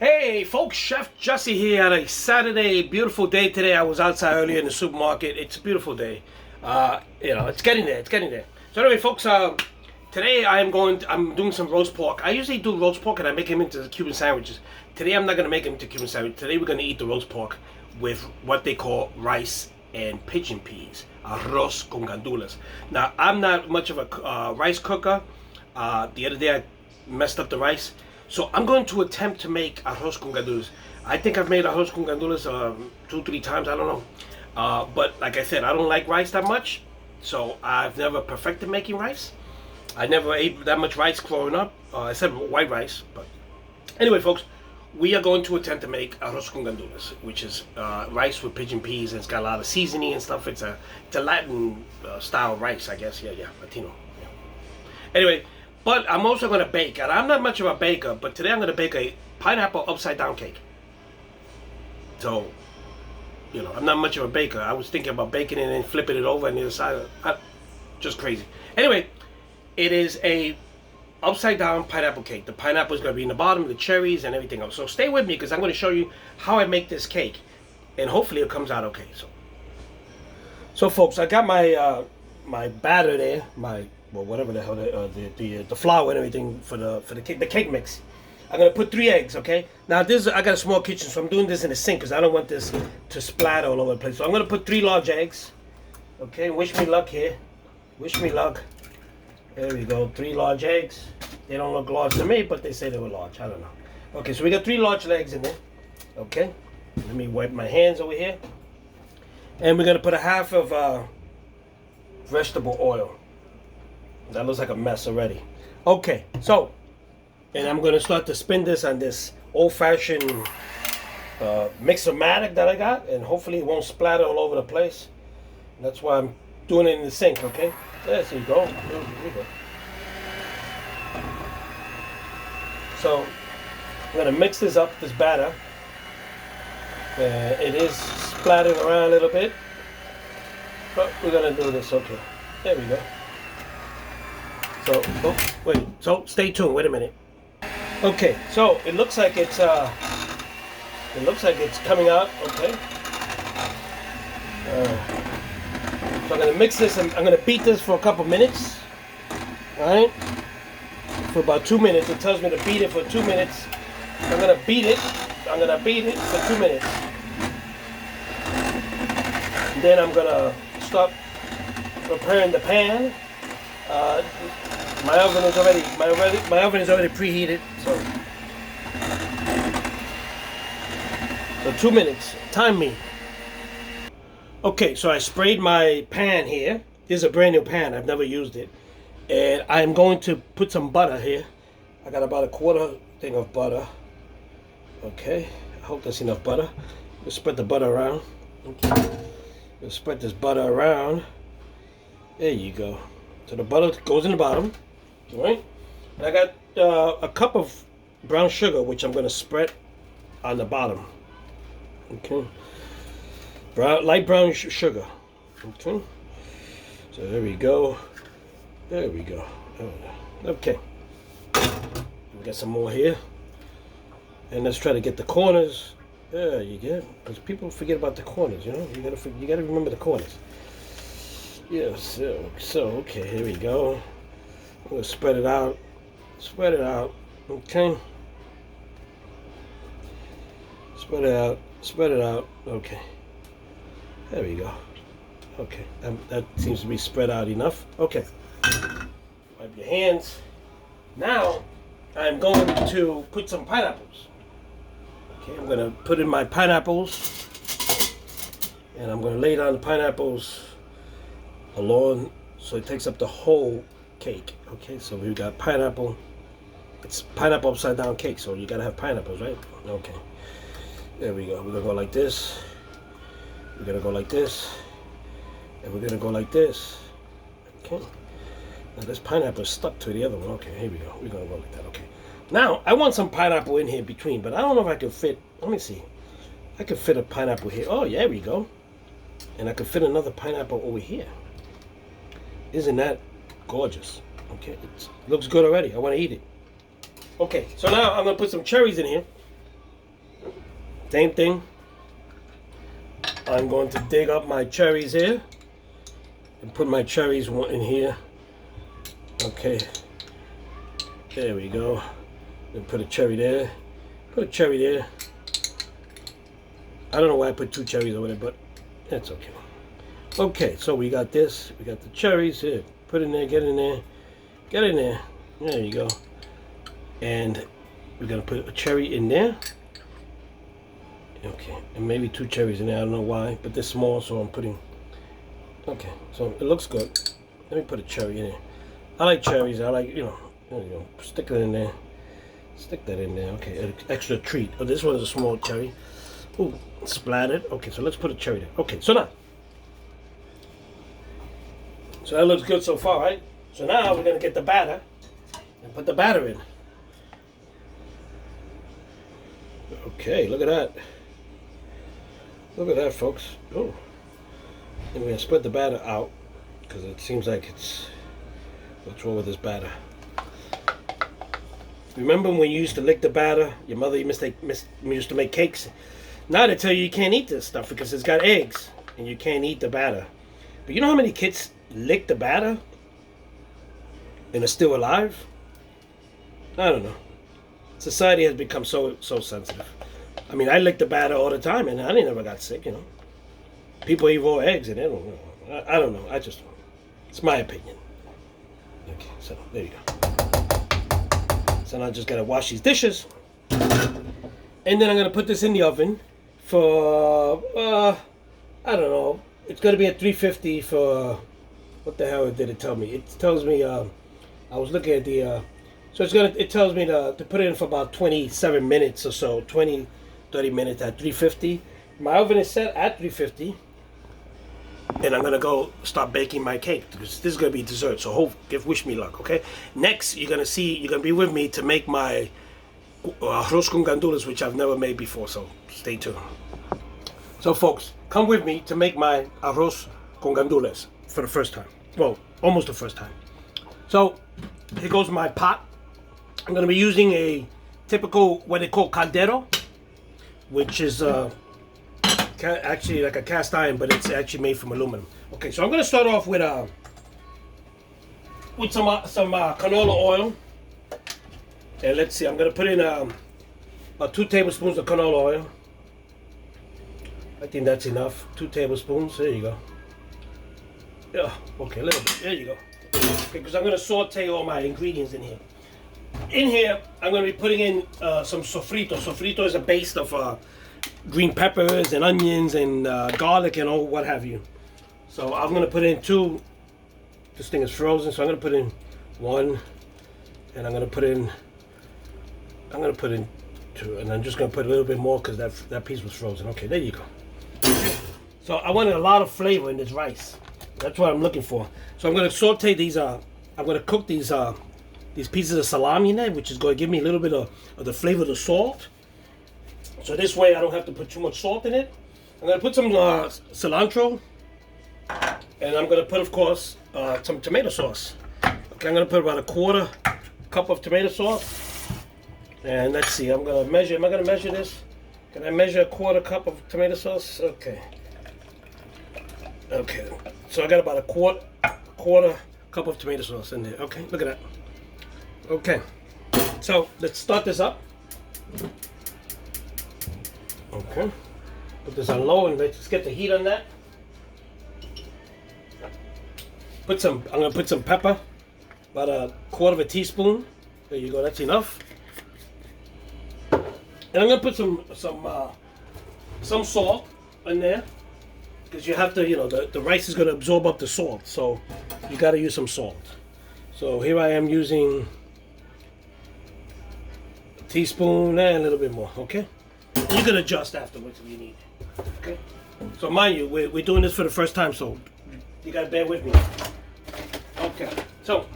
Hey folks, Chef Jesse here on a Saturday, beautiful day today. I was outside earlier in the supermarket. It's a beautiful day. It's getting there, So anyway folks, today I'm doing some roast pork. I usually do roast pork and I make them into Cuban sandwiches. Today I'm not going to make them into Cuban sandwiches. Today we're going to eat the roast pork with what they call rice and pigeon peas. Arroz con gandules. Now, I'm not much of a rice cooker. The other day I messed up the rice. So I'm going to attempt to make arroz con gandules. I think I've made arroz con gandules 2-3 times, I don't know. But like I said, I don't like rice that much. So I've never perfected making rice. I never ate that much rice growing up, except white rice. But anyway, folks, we are going to attempt to make arroz con gandules, which is rice with pigeon peas, and it's got a lot of seasoning and stuff. It's a Latin style rice, I guess. Yeah, Latino. Yeah. Anyway. But I'm also going to bake, and I'm not much of a baker, but today I'm going to bake a pineapple upside down cake. So, I'm not much of a baker. I was thinking about baking it and flipping it over on the other side. Just crazy. Anyway, it is a upside down pineapple cake. The pineapple is going to be in the bottom, the cherries and everything else. So stay with me because I'm going to show you how I make this cake, and hopefully it comes out okay. So folks, I got my my batter there, whatever the hell the flour and everything for the cake mix. I'm gonna put 3 eggs. Okay. Now I got a small kitchen, so I'm doing this in the sink because I don't want this to splatter all over the place. So I'm gonna put 3 large eggs. Okay. Wish me luck here. Wish me luck. There we go. 3 large eggs. They don't look large to me, but they say they were large. I don't know. Okay. So we got 3 large eggs in there. Okay. Let me wipe my hands over here. And we're gonna put a half of vegetable oil. That looks like a mess already. Okay, so, and I'm going to start to spin this on this old-fashioned Mixer-matic that I got, and hopefully it won't splatter all over the place. And that's why I'm doing it in the sink, okay? There you go. There we go. So, I'm going to mix this up, this batter. It is splattering around a little bit, but we're going to do this, okay. There we go. So stay tuned. Wait a minute. Okay, so it looks like it's coming out. Okay. So I'm gonna mix this and I'm gonna beat this for a couple minutes. All right. For about 2 minutes. It tells me to beat it for 2 minutes. I'm gonna beat it. I'm gonna beat it for 2 minutes. And then I'm gonna start preparing the pan. My oven is already preheated, so 2 minutes. Time me. Okay, so I sprayed my pan here. This is a brand new pan. I've never used it, and I'm going to put some butter here. I got about a quarter thing of butter. Okay, I hope that's enough butter. Let's spread the butter around. Okay, let's spread this butter around. There you go. So the butter goes in the bottom. All right, and I got a cup of brown sugar, which I'm going to spread on the bottom. Okay, light brown sugar. Okay, so there we go. There we go. Okay, we got some more here, and let's try to get the corners. There you go. Because people forget about the corners. You gotta remember the corners. Yes. So okay. Here we go. I'm going to spread it out. Spread it out. Okay. Spread it out. Spread it out. Okay. There we go. Okay. That seems to be spread out enough. Okay. Wipe your hands. Now, I'm going to put some pineapples. Okay. I'm going to put in my pineapples. And I'm going to lay down the pineapples along so it takes up the whole cake. Okay, so we've got pineapple. It's pineapple upside down cake, so you gotta have pineapples, right? Okay, there we go. We're gonna go like this. We're gonna go like this, and we're gonna go like this. Okay, now this pineapple is stuck to the other one. Okay, here we go. We're gonna go like that. Okay, now I want some pineapple in here between, but I don't know if I can fit. Let me see. I could fit a pineapple here. Oh, yeah, there we go. And I could fit another pineapple over here. Isn't that gorgeous? Okay, it looks good already. I want to eat it. Okay, so now I'm going to put some cherries in here. Same thing. I'm going to dig up my cherries here and put my cherries in here. Okay, there we go. And put a cherry there. Put a cherry there. I don't know why I put 2 cherries over there, but that's okay. Okay, so we got this. We got the cherries here. Put in there. Get in there. Get in there. There you go. And we're gonna put a cherry in there. Okay, and maybe 2 cherries in there. I don't know why, but they're small, so I'm putting. Okay, so it looks good. Let me put a cherry in there. I like cherries. I like, there you go. Stick it in there. Stick that in there. Okay, an extra treat. Oh, this one is a small cherry. Ooh, splattered. Okay, so let's put a cherry there. Okay, so now. So that looks good so far, right? So now we're gonna get the batter and put the batter in. Okay, look at that. Look at that, folks. Oh, and we're gonna spread the batter out because it seems like it's. What's wrong with this batter? Remember when you used to lick the batter? Your mother used to make cakes. Now they tell you can't eat this stuff because it's got eggs and you can't eat the batter. But you know how many kids lick the batter and are still alive? I don't know. Society has become so sensitive. I mean, I lick the batter all the time and I never got sick, People eat raw eggs and they don't know. I don't know. It's my opinion. Okay, so there you go. So now I just gotta wash these dishes. And then I'm gonna put this in the oven for, I don't know. It's gonna be at 350 for, what the hell did it tell me? It tells me, I was looking at the, so it tells me to put it in for about 27 minutes or so, 20, 30 minutes at 350. My oven is set at 350. And I'm gonna go start baking my cake because this is gonna be dessert. So wish me luck, okay? Next, you're gonna be with me to make my Arroz con Guandules, which I've never made before. So stay tuned. So folks, come with me to make my Arroz con Guandules for the first time. Well, almost the first time. So here goes my pot. I'm gonna be using a typical what they call caldero, which is actually like a cast iron, but it's actually made from aluminum. Okay, so I'm gonna start off with some canola oil, and let's see. I'm gonna put in about 2 tablespoons of canola oil. I think that's enough. 2 tablespoons. There you go. Yeah. Okay, a little bit. There you go. Okay, because I'm gonna saute all my ingredients in here. In here, I'm gonna be putting in some sofrito. Sofrito is a base of green peppers and onions and garlic and all what have you. So I'm gonna put in 2. This thing is frozen, so I'm gonna put in 1, and I'm gonna put in 2, and I'm just gonna put a little bit more because that piece was frozen. Okay, there you go. So I wanted a lot of flavor in this rice. That's what I'm looking for. So I'm gonna saute these. I'm gonna cook these pieces of salami in there, which is going to give me a little bit of the flavor of the salt. So this way I don't have to put too much salt in it. I'm going to put some cilantro. And I'm going to put, of course, some tomato sauce. Okay, I'm going to put about a 1/4 cup of tomato sauce. And let's see, I'm going to measure. Am I going to measure this? Can I measure a 1/4 cup of tomato sauce? Okay. Okay. So I got about a quarter cup of tomato sauce in there. Okay, look at that. Okay. So let's start this up. Okay, put this on low and let's get the heat on that. I'm gonna put some pepper, about a 1/4 teaspoon. There you go, that's enough. And I'm gonna put some salt in there because you have to, the rice is gonna absorb up the salt, so you gotta use some salt. So here I am using a teaspoon and a little bit more. Okay. You can adjust afterwards if you need. Okay. So mind you, we're doing this for the first time, so you gotta bear with me. Okay. So,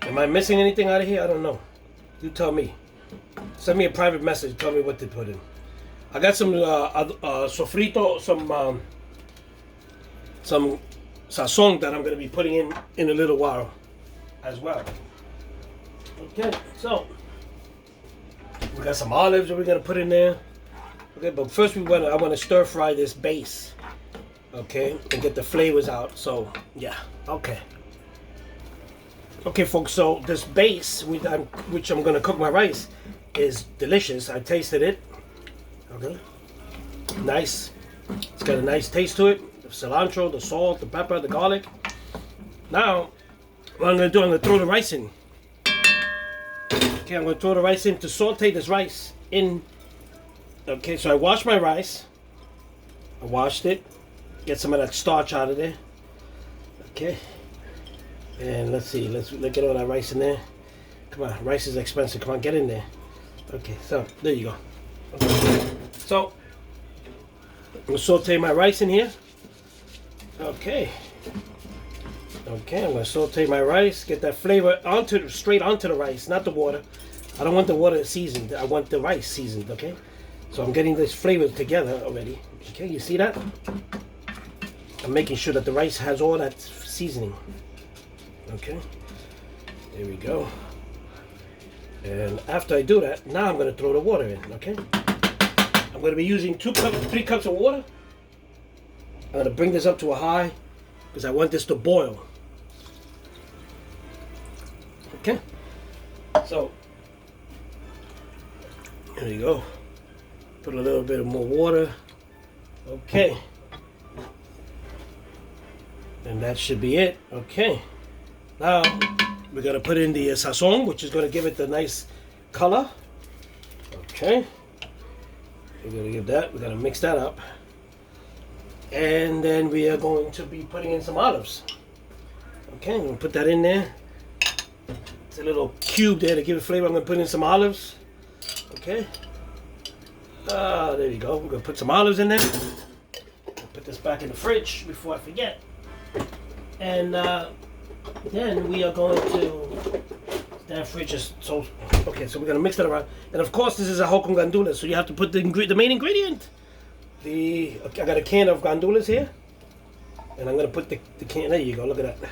am I missing anything out of here? I don't know. You tell me. Send me a private message. Tell me what to put in. I got some sofrito, some sazon that I'm gonna be putting in a little while, as well. Okay. So. We got some olives that we're gonna put in there. Okay, but first I want to stir fry this base. Okay, and get the flavors out. So yeah, okay. Okay, folks. So this base, which I'm gonna cook my rice, is delicious. I tasted it. Okay, nice. It's got a nice taste to it. The cilantro, the salt, the pepper, the garlic. Now, what I'm gonna do, I'm gonna throw the rice in. Okay, I'm gonna throw the rice in to saute this rice in. Okay, so I washed my rice. I washed it. Get some of that starch out of there. Okay. And let's see. Let's get all that rice in there. Come on, rice is expensive. Come on, get in there. Okay, so there you go. Okay. So I'm gonna saute my rice in here. Okay. Okay, I'm gonna saute my rice. Get that flavor straight onto the rice, not the water. I don't want the water seasoned. I want the rice seasoned. Okay. So I'm getting this flavor together already. Okay, you see that? I'm making sure that the rice has all that seasoning. Okay, there we go. And after I do that, now I'm going to throw the water in. Okay, I'm going to be using 3 cups of water. I'm going to bring this up to a high because I want this to boil. Okay, so there you go. Put a little bit of more water. Okay. And that should be it. Okay. Now we're gonna put in the sazon, which is gonna give it the nice color. Okay. We're gonna give that. We're gonna mix that up, and then we are going to be putting in some olives. Okay, I'm gonna put that in there. It's a little cube there to give it flavor. I'm gonna put in some olives. Okay. There you go. We're gonna put some olives in there. Put this back in the fridge before I forget. And then we are going to. That fridge is so. Okay, so we're gonna mix that around. And of course, this is a whole con guandules, so you have to put the main ingredient. I got a can of guandules here, and I'm gonna put the can. There you go. Look at that.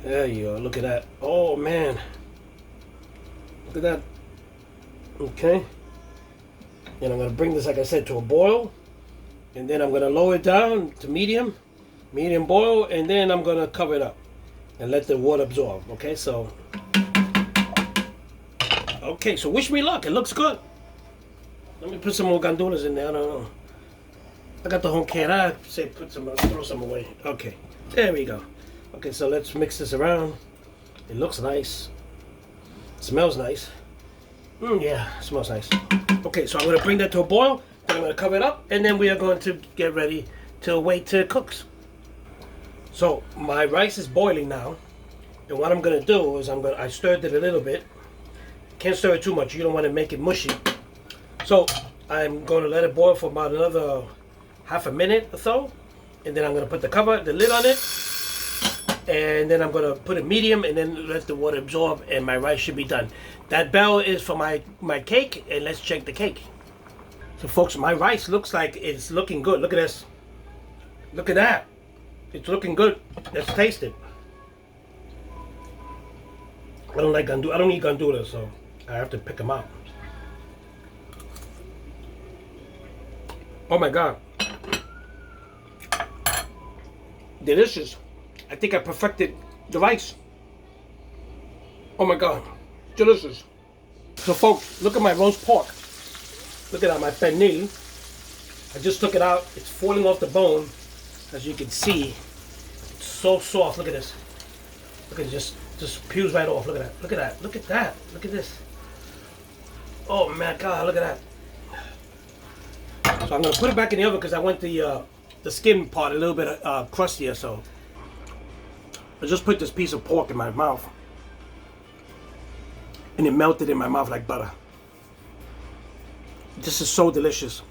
There you go. Look at that. Oh man. Look at that. Okay. And I'm going to bring this, like I said, to a boil. And then I'm going to lower it down to medium boil. And then I'm going to cover it up and let the water absorb. Okay, so wish me luck. It looks good. Let me put some more guandules in there. I don't know. I got the whole can. I say throw some away. Okay, there we go. Okay, so let's mix this around. It looks nice. It smells nice. Yeah, it smells nice. Okay, so I'm going to bring that to a boil, then I'm going to cover it up, and then we are going to get ready to wait till it cooks. So my rice is boiling now, and what I'm going to do is I stirred it a little bit. Can't stir it too much, you don't want to make it mushy. So I'm going to let it boil for about another half a minute or so, and then I'm going to put the lid on it, and then I'm going to put it medium and then let the water absorb, and my rice should be done. That bell is for my cake, and let's check the cake. So folks, my rice looks like it's looking good. Look at this. Look at that. It's looking good. Let's taste it. I don't eat guandules, so I have to pick them out. Oh my God. Delicious. I think I perfected the rice. Oh my God. Delicious. So folks, look at my roast pork. Look at that, my pernil. I just took it out. It's falling off the bone. As you can see, it's so soft. Look at this. Look at it, just peels right off. Look at that. Look at that. Look at that. Look at this. Oh my God, look at that. So I'm gonna put it back in the oven because I want the skin part a little bit crustier. So I just put this piece of pork in my mouth, and it melted in my mouth like butter. This is so delicious.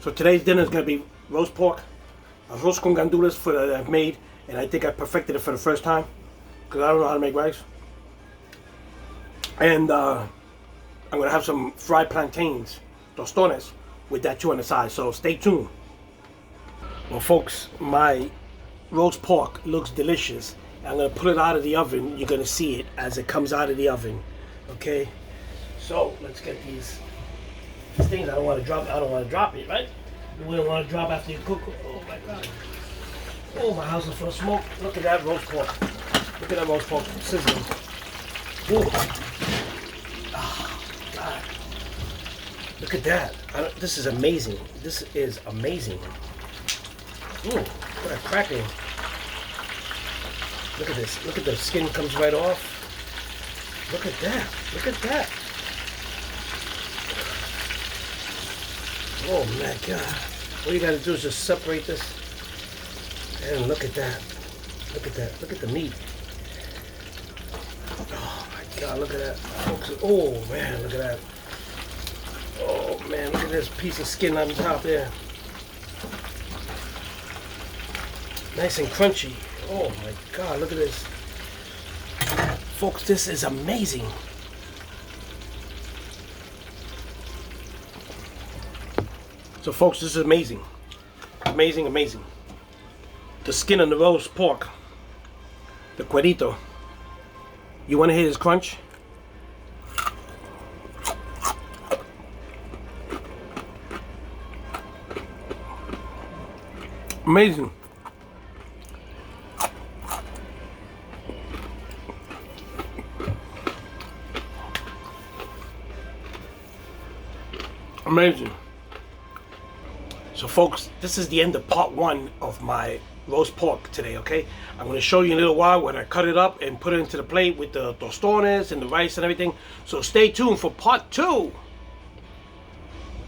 So today's dinner is gonna be roast pork, arroz con gandules that I've made, and I think I perfected it for the first time because I don't know how to make rice. And I'm gonna have some fried plantains, tostones, with that too on the side. So stay tuned. Well, folks, my roast pork looks delicious. I'm gonna pull it out of the oven. You're gonna see it as it comes out of the oven. Okay. So let's get these things. I don't want to drop it, right? You wouldn't want to drop after you cook. Oh my god. Oh, my house is full of smoke. Look at that roast pork. Look at that roast pork sizzling. Ooh. Oh, God. Look at that. This is amazing. This is amazing. Ooh, look at that crackling. Look at this. Look at the skin comes right off. Look at that. Look at that. Oh my God. All you gotta do is just separate this. And look at that. Look at that. Look at the meat. Oh my God, look at that. Folks. Oh man, look at that. Oh man, look at this piece of skin on top there. Nice and crunchy. Oh my God, look at this. Folks, this is amazing. So folks, this is amazing. Amazing, amazing. The skin on the roast pork. The cuerito. You want to hear this crunch? Amazing. Amazing. So folks, this is the end of part 1 of my roast pork today, okay? I'm going to show you in a little while when I cut it up and put it into the plate with the tostones and the rice and everything. So stay tuned for part 2.